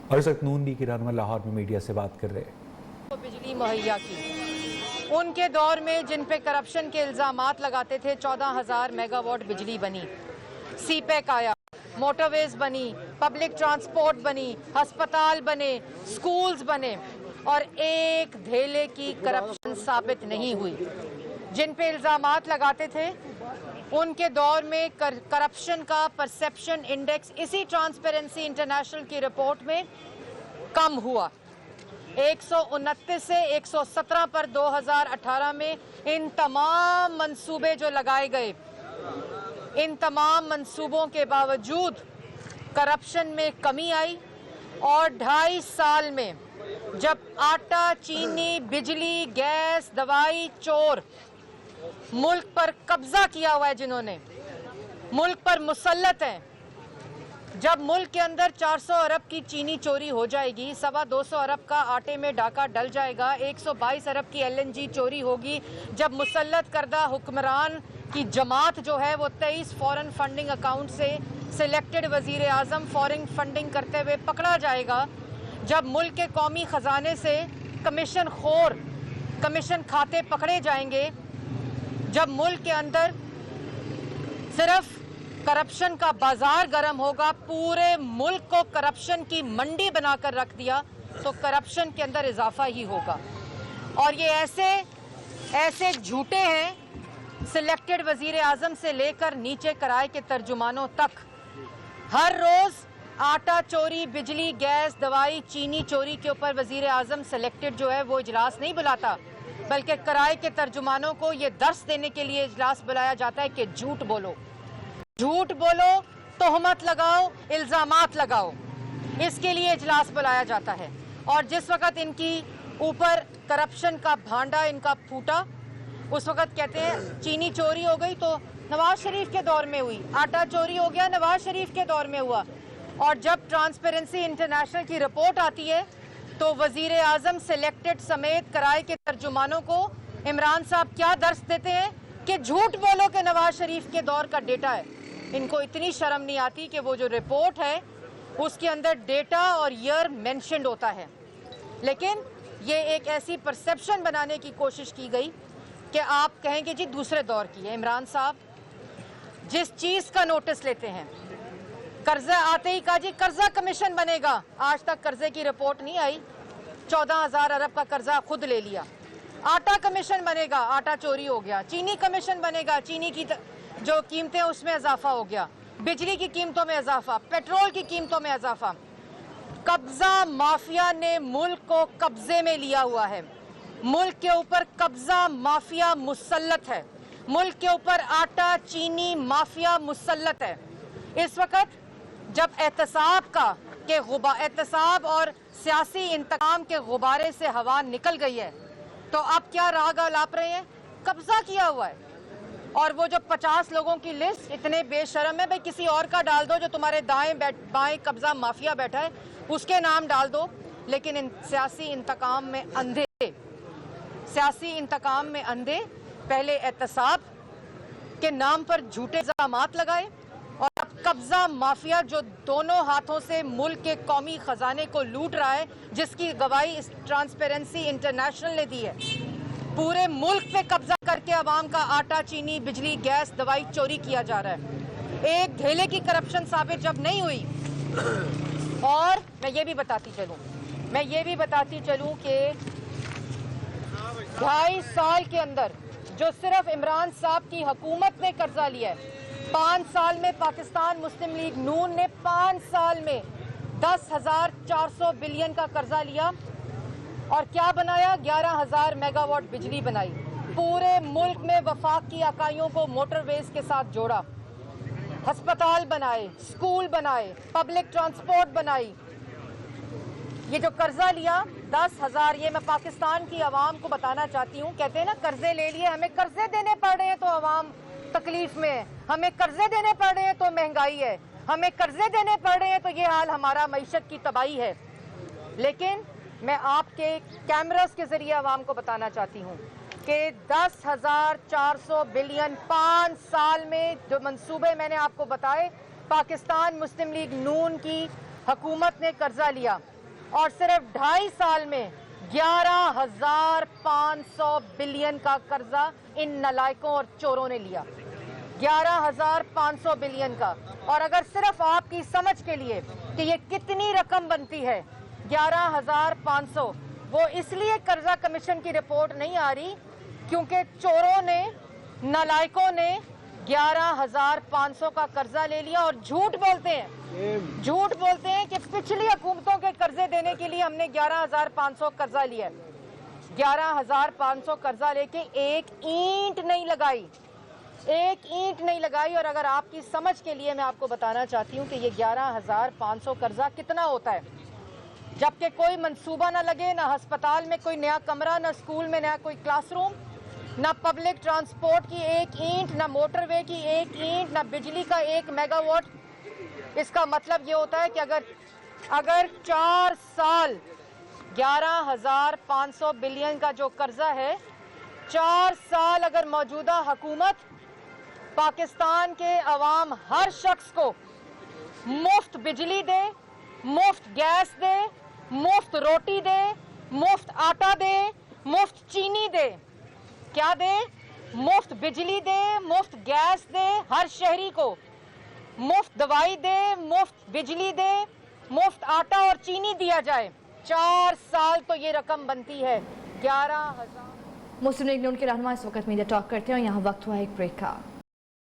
اور اس وقت نون لیگ کے رہنما لاہور میں میڈیا سے بات کر رہے ہیں۔ بجلی مہیا کی ان کے دور میں جن پہ کرپشن کے الزامات لگاتے تھے 14,000 میگا واٹ بجلی بنی، سی پیک آیا، موٹر ویز بنی، پبلک ٹرانسپورٹ بنی، ہسپتال بنے، سکولز بنے، اور ایک دھیلے کی کرپشن ثابت نہیں ہوئی۔ جن پہ الزامات لگاتے تھے ان کے دور میں کرپشن کا پرسیپشن انڈیکس اسی ٹرانسپیرنسی انٹرنیشنل کی رپورٹ میں کم ہوا، 129 سے 117 پر 2018 میں ان تمام منصوبے جو لگائے گئے، ان تمام منصوبوں کے باوجود کرپشن میں کمی آئی، اور 2.5 سال میں جب آٹا، چینی، بجلی، گیس، دوائی چور ملک پر قبضہ کیا ہوا ہے، جنہوں نے ملک پر مسلط ہیں، جب ملک کے اندر 400 ارب کی چینی چوری ہو جائے گی، 250 ارب کا آٹے میں ڈاکہ ڈل جائے گا، 122 ارب کی LNG چوری ہوگی، جب مسلط کردہ حکمران کی جماعت جو ہے وہ 23 فورن فنڈنگ اکاؤنٹ سے سلیکٹڈ وزیر اعظم فورن فنڈنگ کرتے ہوئے پکڑا جائے گا، جب ملک کے قومی خزانے سے کمیشن خور کمیشن کھاتے پکڑے جائیں گے، جب ملک کے اندر صرف کرپشن کا بازار گرم ہوگا، پورے ملک کو کرپشن کی منڈی بنا کر رکھ دیا، تو کرپشن کے اندر اضافہ ہی ہوگا۔ اور یہ ایسے جھوٹے ہیں، سلیکٹڈ وزیر اعظم سے لے کر نیچے کرائے کے ترجمانوں تک، ہر روز آٹا چوری، بجلی، گیس، دوائی، چینی چوری کے اوپر وزیر اعظم سلیکٹڈ جو ہے وہ اجلاس نہیں بلاتا، بلکہ کرائے کے ترجمانوں کو یہ درس دینے کے لیے اجلاس بلایا جاتا ہے کہ جھوٹ بولو، جھوٹ بولو، تہمت لگاؤ، الزامات لگاؤ، اس کے لیے اجلاس بلایا جاتا ہے۔ اور جس وقت ان کی اوپر کرپشن کا بھانڈا ان کا پھوٹا، اس وقت کہتے ہیں چینی چوری ہو گئی تو نواز شریف کے دور میں ہوئی، آٹا چوری ہو گیا نواز شریف کے دور میں ہوا، اور جب ٹرانسپیرنسی انٹرنیشنل کی رپورٹ آتی ہے تو وزیر اعظم سلیکٹڈ سمیت کرائے کے ترجمانوں کو عمران صاحب کیا درس دیتے ہیں کہ جھوٹ بولو کہ نواز شریف کے دور کا ڈیٹا ہے۔ ان کو اتنی شرم نہیں آتی کہ وہ جو رپورٹ ہے اس کے اندر ڈیٹا اور ایئر مینشنڈ ہوتا ہے، لیکن یہ ایک ایسی پرسیپشن بنانے کی کوشش کی گئی کہ آپ کہیں گے جی دوسرے دور کی ہے۔ عمران صاحب جس چیز کا نوٹس لیتے ہیں، قرضہ آتے ہی کہا جی قرضہ کمیشن بنے گا، آج تک قرضے کی رپورٹ نہیں آئی، 14,000 ارب کا قرضہ خود لے لیا۔ آٹا کمیشن بنے گا، آٹا چوری ہو گیا۔ چینی کمیشن بنے گا، چینی کی جو قیمتیں اس میں اضافہ ہو گیا، بجلی کی قیمتوں میں اضافہ، پیٹرول کی قیمتوں میں اضافہ۔ قبضہ مافیا نے ملک کو قبضے میں لیا ہوا ہے، ملک کے اوپر قبضہ مافیا مسلط ہے، ملک کے اوپر آٹا چینی مافیا مسلط ہے۔ اس وقت جب احتساب احتساب اور سیاسی انتقام کے غبارے سے ہوا نکل گئی ہے، تو اب کیا راگ الاپ رہے ہیں؟ قبضہ کیا ہوا ہے۔ اور وہ جو 50 لوگوں کی لسٹ اتنے بے شرم ہے، بھئی کسی اور کا ڈال دو جو تمہارے دائیں بائیں قبضہ مافیا بیٹھا ہے، اس کے نام ڈال دو، لیکن سیاسی انتقام میں اندھے پہلے احتساب کے نام پر جھوٹے الزامات لگائے، اور اب قبضہ مافیا جو دونوں ہاتھوں سے ملک کے قومی خزانے کو لوٹ رہا ہے، جس کی گواہی اس ٹرانسپیرنسی انٹرنیشنل نے دی ہے، پورے ملک پہ قبضہ کر کے عوام کا آٹا چینی بجلی گیس دوائی چوری کیا جا رہا ہے۔ ایک دھیلے کی کرپشن ثابت جب نہیں ہوئی، اور میں یہ بھی بتاتی چلوں کہ 2.5 سال کے اندر جو صرف عمران صاحب کی حکومت نے قرضہ لیا ہے، 5 سال میں پاکستان مسلم لیگ نون نے 5 سال میں 10,400 بلین کا قرضہ لیا، اور کیا بنایا؟ 11,000 میگا واٹ بجلی بنائی، پورے ملک میں وفاق کی اکائیوں کو موٹر ویز کے ساتھ جوڑا، ہسپتال بنائے، سکول بنائے، پبلک ٹرانسپورٹ بنائی۔ یہ جو قرضہ لیا 10,000، یہ میں پاکستان کی عوام کو بتانا چاہتی ہوں، کہتے ہیں نا قرضے لے لیے، ہمیں قرضے دینے پڑ رہے ہیں تو عوام تکلیف میں ہے، ہمیں قرضے دینے پڑ رہے ہیں تو مہنگائی ہے، ہمیں قرضے دینے پڑ رہے ہیں تو یہ حال ہمارا معیشت کی تباہی ہے۔ لیکن میں آپ کے کیمراز کے ذریعے عوام کو بتانا چاہتی ہوں کہ 10,400 بلین 5 سال میں جو منصوبے میں نے آپ کو بتائے، پاکستان مسلم لیگ نون کی حکومت نے قرضہ لیا، और सिर्फ 2.5 साल में 11,500 बिलियन का कर्जा इन नालायकों और चोरों ने लिया। 11,500 बिलियन का। और अगर सिर्फ आपकी समझ के लिए कि ये कितनी रकम बनती है 11,500, वो इसलिए कर्जा कमीशन की रिपोर्ट नहीं आ रही क्योंकि चोरों ने, नालायकों ने 11,500 का कर्जा ले लिया और झूठ बोलते हैं कि पिछली हुकूमतों के कर्जे देने के लिए हमने 11,500 कर्जा लिया। 11,500 कर्जा लेके एक ईंट नहीं लगाई। और अगर आपकी समझ के लिए मैं आपको बताना चाहती हूँ कि ये 11,500 कर्जा कितना होता है, जबकि कोई मंसूबा ना लगे, ना अस्पताल में कोई नया कमरा, ना स्कूल में नया कोई क्लासरूम, ना पब्लिक ट्रांसपोर्ट की एक ईंट, ना मोटरवे की एक ईंट, ना बिजली का 1 मेगावाट। इसका मतलब ये होता है कि अगर 4 साल 11,500 बिलियन का जो कर्जा है, 4 साल अगर मौजूदा हुकूमत पाकिस्तान के अवाम हर शख्स को मुफ्त बिजली दे, मुफ्त गैस दे, मुफ्त रोटी दे, मुफ्त आटा दे, मुफ्त चीनी दे, क्या दे? मुफ्त बिजली दे, मुफ्त गैस दे, हर शहरी को मुफ्त दवाई दे, मुफ्त बिजली दे, मुफ्त आटा और चीनी दिया जाए, 4 साल तो ये रकम बनती है 11,000। मुस्लिम लीग नून के रहनुमा इस वक्त मीडिया टॉक करते हैं और यहाँ वक्त हुआ एक ब्रेक का।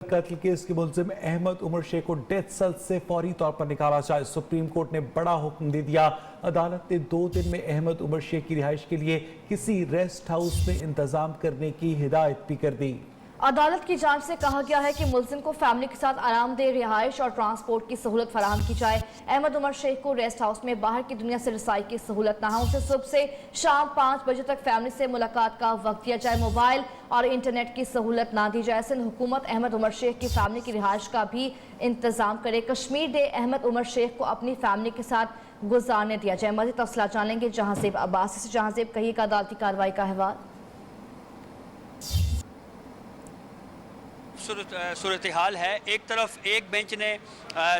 कत्ल केस के मुलजिम अहमद उमर शेख को डेथ सेल से फौरी तौर पर निकाला जाए। सुप्रीम कोर्ट ने बड़ा हुक्म दे दिया। अदालत ने 2 दिन में अहमद उमर शेख की रिहाइश के लिए किसी रेस्ट हाउस में इंतजाम करने की हिदायत भी कर दी। अदालत की जांच से कहा गया है कि मुल्जिम को फैमिली के साथ आरामदेह रिहाइश और ट्रांसपोर्ट की सहूलत फराहम की जाए। अहमद उमर शेख को रेस्ट हाउस में बाहर की दुनिया से रसाई की सहूलत ना हो, उसे सुबह से शाम 5 बजे तक फैमिली से मुलाकात का वक्त दिया जाए, मोबाइल और इंटरनेट की सहूलत ना दी जाए। सिंध हुकूमत अहमद उमर शेख की फैमिली की रिहाइश का भी इंतजाम करे। कश्मीर डे अहमद उमर शेख को अपनी फैमिली के साथ गुजारने दिया जाए। मज़ीद तफसीलात जानेंगे जहांज़ेब अब्बासी से। जहांज़ेब, कहिएगा अदालती कार्रवाई का अहवाल। सूरत हाल है, एक तरफ एक बेंच ने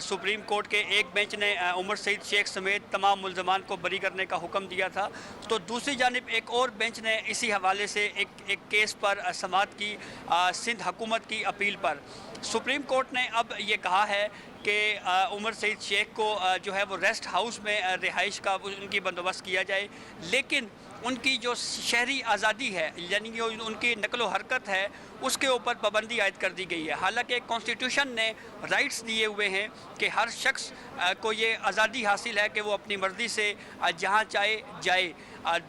सुप्रीम कोर्ट के एक बेंच ने उमर सईद शेख समेत तमाम मुल्ज़मान को बरी करने का हुक्म दिया था, तो दूसरी जानिब एक और बेंच ने इसी हवाले से एक केस पर समाअत की सिंध हुकूमत की अपील पर। सुप्रीम कोर्ट ने अब ये कहा है कि उमर सईद शेख को जो है वो रेस्ट हाउस में रिहाइश का उनकी बंदोबस्त किया जाए, लेकिन उनकी जो शहरी आज़ादी है, यानी कि उनकी नकलो हरकत है, उसके ऊपर पाबंदी आयद कर दी गई है। हालांकि कॉन्स्टिट्यूशन ने राइट्स दिए हुए हैं कि हर शख्स को ये आज़ादी हासिल है कि वो अपनी मर्ज़ी से जहाँ चाहे जाए।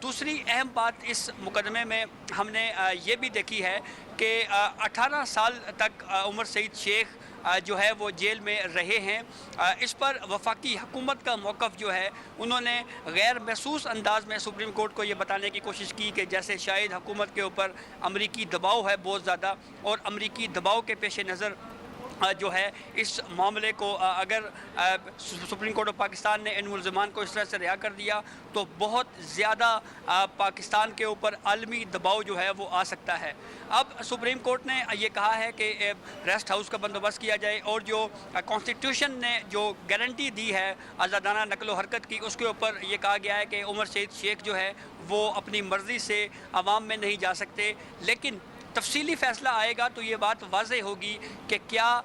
दूसरी अहम बात इस मुकदमे में हमने ये भी देखी है कि 18 साल तक उमर सईद शेख जो है वो जेल में रहे हैं। इस पर वफाकी हुकूमत का मौक़िफ़ जो है, उन्होंने गैर महसूस अंदाज में सुप्रीम कोर्ट को ये बताने की कोशिश की कि जैसे शायद हुकूमत के ऊपर अमरीकी दबाव है बहुत ज़्यादा, और अमरीकी दबाव के पेश नज़र जो है इस मामले को अगर सुप्रीम कोर्ट ऑफ पाकिस्तान ने इन मुल्ज़मान को इस तरह से रिहा कर दिया तो बहुत ज़्यादा पाकिस्तान के ऊपर आलमी दबाव जो है वो आ सकता है। अब सुप्रीम कोर्ट ने ये कहा है कि रेस्ट हाउस का बंदोबस्त किया जाए, और जो कॉन्स्टिट्यूशन ने जो गारंटी दी है आज़ादाना नकलो हरकत की, उसके ऊपर ये कहा गया है कि उमर सईद शेख जो है वो अपनी मर्ज़ी से आवाम में नहीं जा सकते। लेकिन तफसीली फ़ैसला आएगा तो ये बात वाज़ेह होगी कि क्या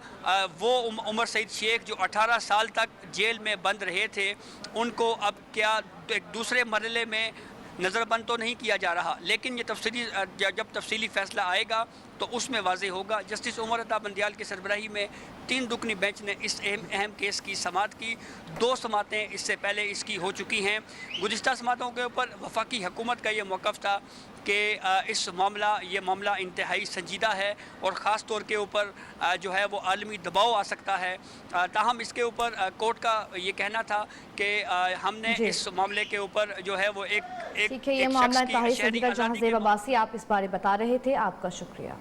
वो उमर सईद शेख जो 18 साल तक जेल में बंद रहे थे, उनको अब क्या एक दूसरे मरहले में नज़रबंद तो नहीं किया जा रहा। लेकिन ये जब तफसीली फ़ैसला आएगा तो उसमें वाज़ेह होगा। जस्टिस उमर अता बंदियाल की सरबराही में 3 रुकनी बेंच ने इस अहम केस की समाअत की। 2 समाअतें इससे पहले इसकी हो चुकी हैं। गुज़िश्ता समाअतों के ऊपर वफाकी हुकूमत का ये मौक़िफ़ था कि ये मामला इंतहाई संजीदा है और ख़ास तौर के ऊपर जो है वो आलमी दबाव आ सकता है। ताहम इसके ऊपर कोर्ट का ये कहना था कि हमने इस मामले के ऊपर जो है वो एक ठीक है, ये मामला जहांज़ेब अब्बासी आप इस बारे बता रहे थे, आपका शुक्रिया।